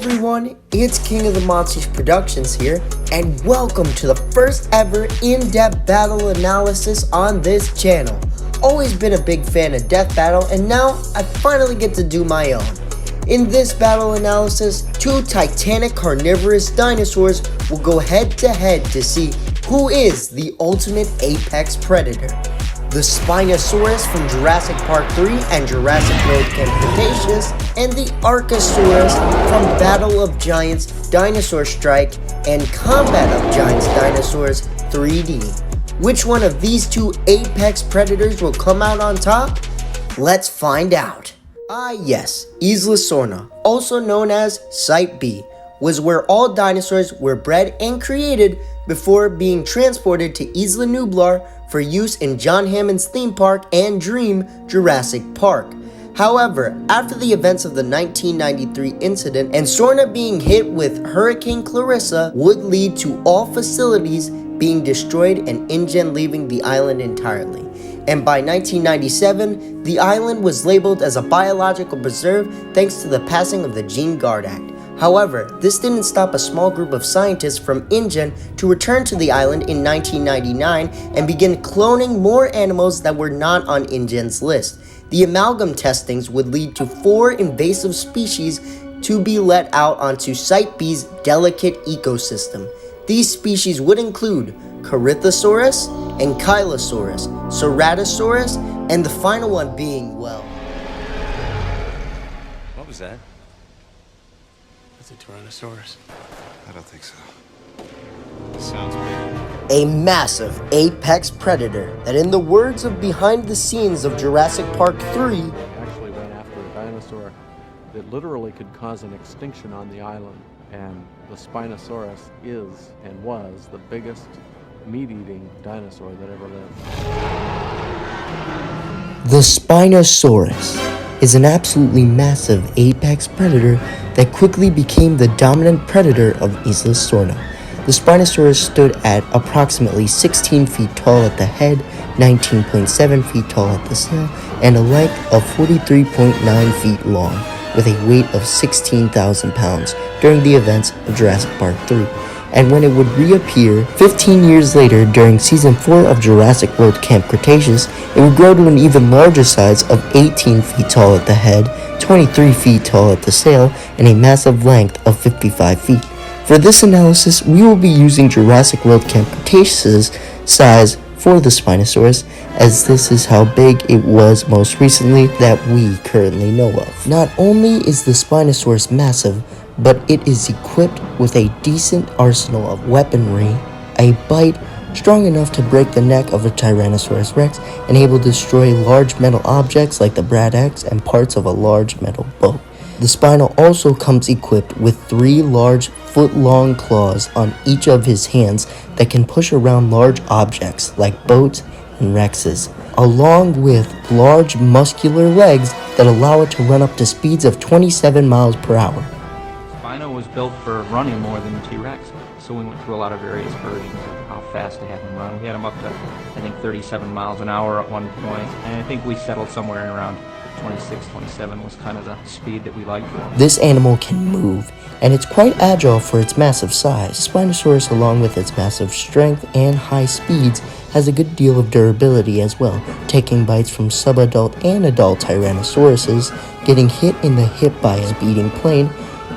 everyone, it's King of the Monsters Productions here, and welcome to the first ever in-depth battle analysis on this channel. Always been a big fan of Death Battle, and now I finally get to do my own. In this battle analysis, two titanic carnivorous dinosaurs will go head to head to see who is the ultimate apex predator. The Spinosaurus from Jurassic Park 3 and Jurassic World Camp Cretaceous, and the Arkosaurus from Battle of Giants Dinosaur Strike and Combat of Giants Dinosaurs 3D. Which one of these two apex predators will come out on top? Let's find out. Yes, Isla Sorna, also known as Site B, was where all dinosaurs were bred and created before being transported to Isla Nublar for use in John Hammond's theme park and Dream Jurassic Park. However, after the events of the 1993 incident and Sorna being hit with Hurricane Clarissa would lead to all facilities being destroyed and InGen leaving the island entirely. And by 1997, the island was labeled as a biological preserve thanks to the passing of the Gene Guard Act. However, this didn't stop a small group of scientists from InGen to return to the island in 1999 and begin cloning more animals that were not on InGen's list. The amalgam testings would lead to 4 invasive species to be let out onto Site B's delicate ecosystem. These species would include Corythosaurus, Ankylosaurus, Ceratosaurus, and the final one being, well... What was that? It's a Tyrannosaurus. I don't think so. Sounds big. a massive apex predator that, in the words of behind the scenes of Jurassic Park 3, Actually went after a dinosaur that literally could cause an extinction on the island. And the Spinosaurus is and was the biggest meat-eating dinosaur that ever lived. the Spinosaurus is an absolutely massive apex predator that quickly became the dominant predator of Isla Sorna. The Spinosaurus stood at approximately 16 feet tall at the head, 19.7 feet tall at the tail, and a length of 43.9 feet long, with a weight of 16,000 pounds during the events of Jurassic Park 3. And when it would reappear 15 years later during Season 4 of Jurassic World Camp Cretaceous, it would grow to an even larger size of 18 feet tall at the head, 23 feet tall at the tail, and a massive length of 55 feet. For this analysis, we will be using Jurassic World Camp Cretaceous' size for the Spinosaurus, as this is how big it was most recently that we currently know of. Not only is the Spinosaurus massive, but it is equipped with a decent arsenal of weaponry, a bite strong enough to break the neck of a Tyrannosaurus Rex and able to destroy large metal objects like the Brad X and parts of a large metal boat. The Spino also comes equipped with 3 large foot-long claws on each of his hands that can push around large objects like boats and Rexes, along with large muscular legs that allow it to run up to speeds of 27 miles per hour. Spino was built for running more than the T-Rex, so we went through a lot of various versions of how fast to have him run. We had him up to, I think, 37 miles an hour at one point, and I think we settled somewhere in around 26, 27 was kind of the speed that we liked for him. This animal can move, and it's quite agile for its massive size. Spinosaurus, along with its massive strength and high speeds, has a good deal of durability as well, taking bites from subadult and adult Tyrannosauruses, getting hit in the hip by a speeding plane,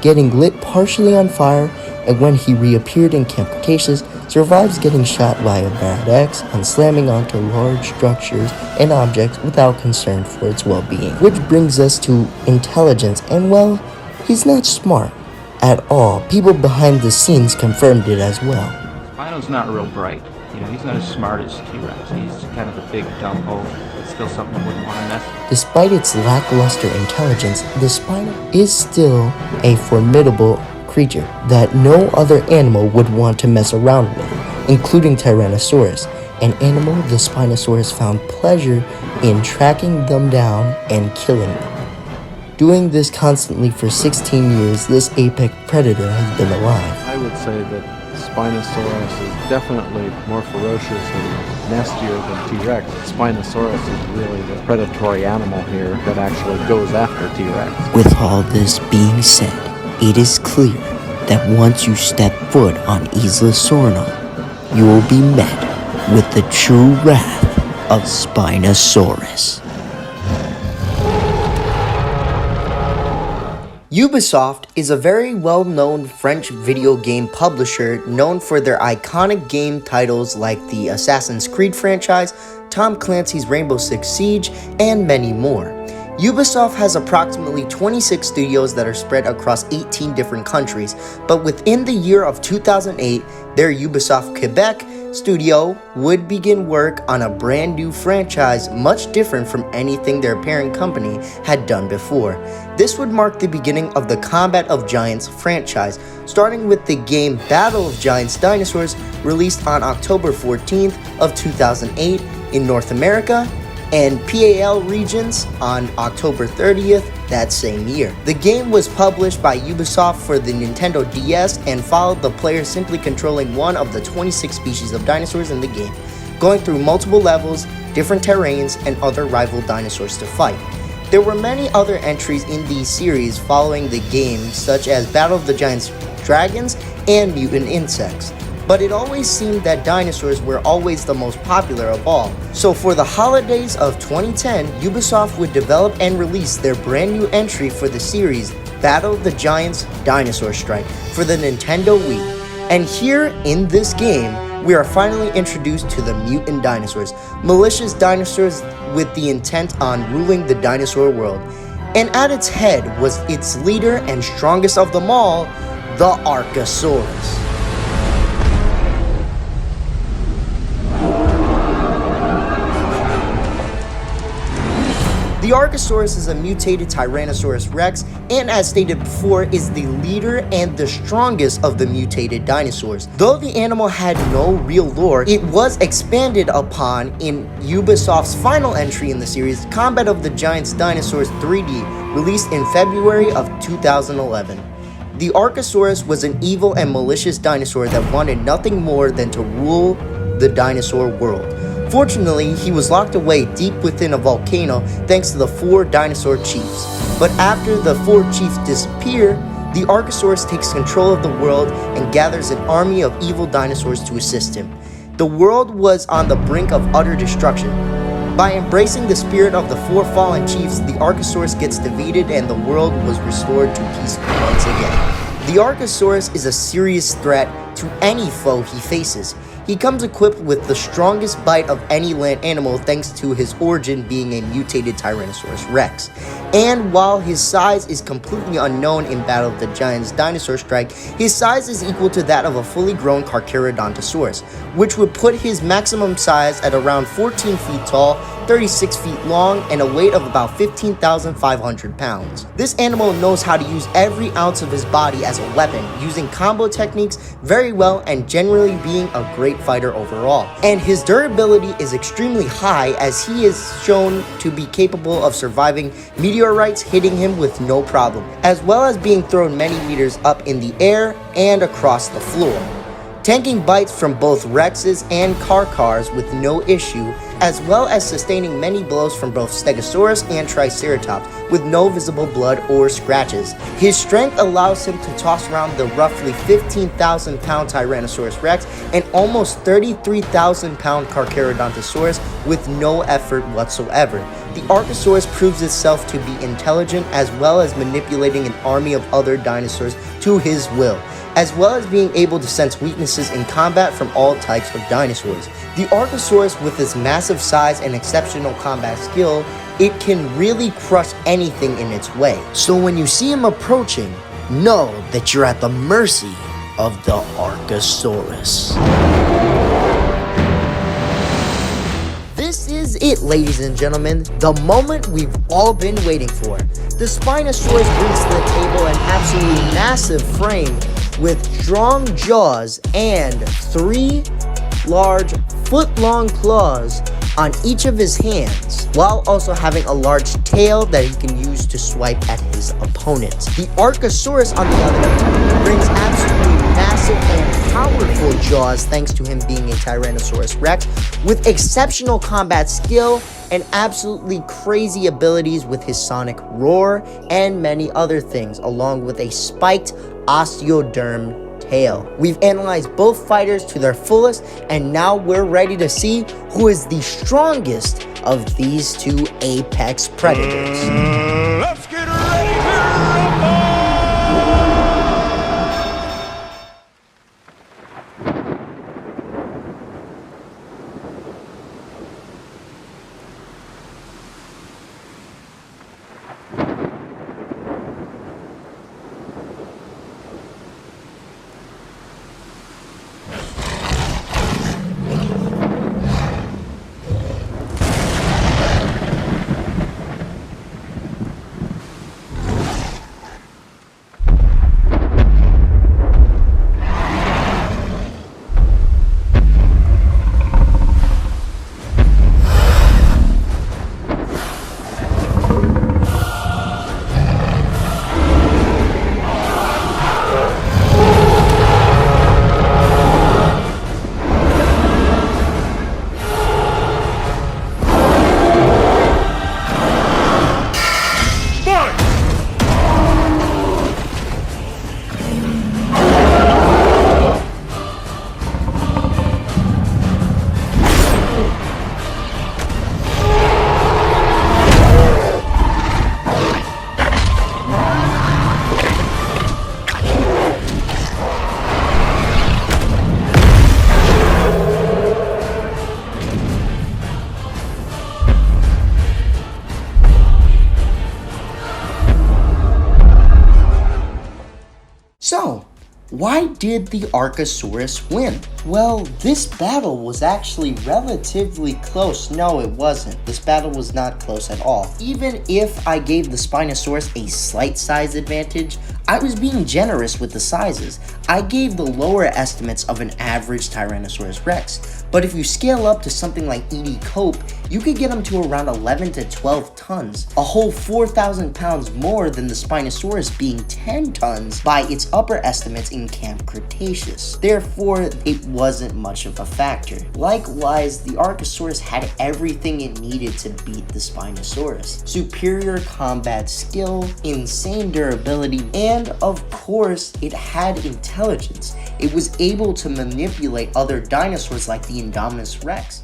getting lit partially on fire, and when he reappeared in Camp Cretaceous, survives getting shot by a Brad X and slamming onto large structures and objects without concern for its well-being. Which brings us to intelligence, and well, he's not smart at all. People behind the scenes confirmed it as well. Spino's not real bright. You know, he's not as smart as T-Rex. He's kind of a big dumb oaf. It's still something I wouldn't want to mess with. Despite its lackluster intelligence, the Spino is still a formidable creature that no other animal would want to mess around with, including Tyrannosaurus, an animal the Spinosaurus found pleasure in tracking them down and killing them. Doing this constantly for 16 years, this apex predator has been alive. I would say that Spinosaurus is definitely more ferocious and nastier than T-Rex. Spinosaurus is really the predatory animal here that actually goes after T-Rex. With all this being said, It is clear that once you step foot on Isla Sorna, you will be met with the true wrath of Spinosaurus. Ubisoft is a very well-known French video game publisher known for their iconic game titles like the Assassin's Creed franchise, Tom Clancy's Rainbow Six Siege, and many more. Ubisoft has approximately 26 studios that are spread across 18 different countries, but within the year of 2008, their Ubisoft Quebec studio would begin work on a brand new franchise much different from anything their parent company had done before. This would mark the beginning of the Combat of Giants franchise, starting with the game Battle of Giants Dinosaurs, released on October 14th of 2008 in North America and PAL regions on October 30th that same year. The game was published by Ubisoft for the Nintendo DS and followed the player simply controlling one of the 26 species of dinosaurs in the game, going through multiple levels, different terrains, and other rival dinosaurs to fight. There were many other entries in the series following the game, such as Battle of the Giants Dragons and Mutant Insects. But it always seemed that dinosaurs were always the most popular of all. So for the holidays of 2010, Ubisoft would develop and release their brand new entry for the series, Battle of the Giants Dinosaur Strike, for the Nintendo Wii. And here in this game, we are finally introduced to the mutant dinosaurs, malicious dinosaurs with the intent on ruling the dinosaur world. And at its head was its leader and strongest of them all, the Archosaurus. The Archosaurus is a mutated Tyrannosaurus Rex, and as stated before, is the leader and the strongest of the mutated dinosaurs. Though the animal had no real lore, it was expanded upon in Ubisoft's final entry in the series, Combat of the Giants Dinosaurs 3D, released in February of 2011. The Archosaurus was an evil and malicious dinosaur that wanted nothing more than to rule the dinosaur world. Fortunately, he was locked away deep within a volcano thanks to the 4 dinosaur chiefs. But after the 4 chiefs disappear, the Archosaurus takes control of the world and gathers an army of evil dinosaurs to assist him. The world was on the brink of utter destruction. By embracing the spirit of the 4 fallen chiefs, the Archosaurus gets defeated and the world was restored to peace once again. The Archosaurus is a serious threat to any foe he faces. He comes equipped with the strongest bite of any land animal thanks to his origin being a mutated Tyrannosaurus Rex. And while his size is completely unknown in Battle of the Giants Dinosaur Strike, his size is equal to that of a fully grown Carcharodontosaurus, which would put his maximum size at around 14 feet tall, 36 feet long, and a weight of about 15,500 pounds. This animal knows how to use every ounce of his body as a weapon, using combo techniques very well and generally being a great fighter overall. And his durability is extremely high, as he is shown to be capable of surviving meteorites hitting him with no problem, as well as being thrown many meters up in the air and across the floor, tanking bites from both Rexes and Carchars with no issue, as well as sustaining many blows from both Stegosaurus and Triceratops with no visible blood or scratches. His strength allows him to toss around the roughly 15,000 pound Tyrannosaurus Rex and almost 33,000 pound Carcharodontosaurus with no effort whatsoever. The Archosaurus proves itself to be intelligent, as well as manipulating an army of other dinosaurs to his will, as well as being able to sense weaknesses in combat from all types of dinosaurs. The Archosaurus, with its massive size and exceptional combat skill, it can really crush anything in its way. So when you see him approaching, know that you're at the mercy of the Archosaurus. This is it, ladies and gentlemen, the moment we've all been waiting for. The Spinosaurus brings to the table an absolutely massive frame with strong jaws and 3 large foot-long claws on each of his hands, while also having a large tail that he can use to swipe at his opponents. The Archosaurus, on the other hand, brings absolutely massive massive and powerful jaws thanks to him being a Tyrannosaurus Rex, with exceptional combat skill and absolutely crazy abilities with his sonic roar and many other things, along with a spiked osteoderm tail. We've analyzed both fighters to their fullest, and now we're ready to see who is the strongest of these two apex predators. Let's get ready to rumble! So, why did the Archosaurus win? Well, this battle was actually relatively close. No, it wasn't. This battle was not close at all. Even if I gave the Spinosaurus a slight size advantage, I was being generous with the sizes. I gave the lower estimates of an average Tyrannosaurus Rex, but if you scale up to something like E.D. Cope, you could get them to around 11 to 12 tons, a whole 4,000 pounds more than the Spinosaurus being 10 tons by its upper estimates in Camp Cretaceous. Therefore, it wasn't much of a factor. Likewise, the Archosaurus had everything it needed to beat the Spinosaurus. Superior combat skill, insane durability, and of course, it had intelligence. It was able to manipulate other dinosaurs like the Indominus Rex.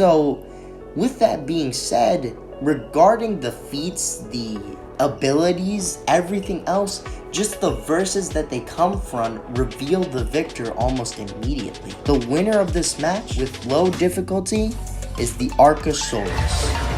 So, with that being said, regarding the feats, the abilities, everything else, just the verses that they come from reveal the victor almost immediately. The winner of this match with low difficulty is the Archosaurus.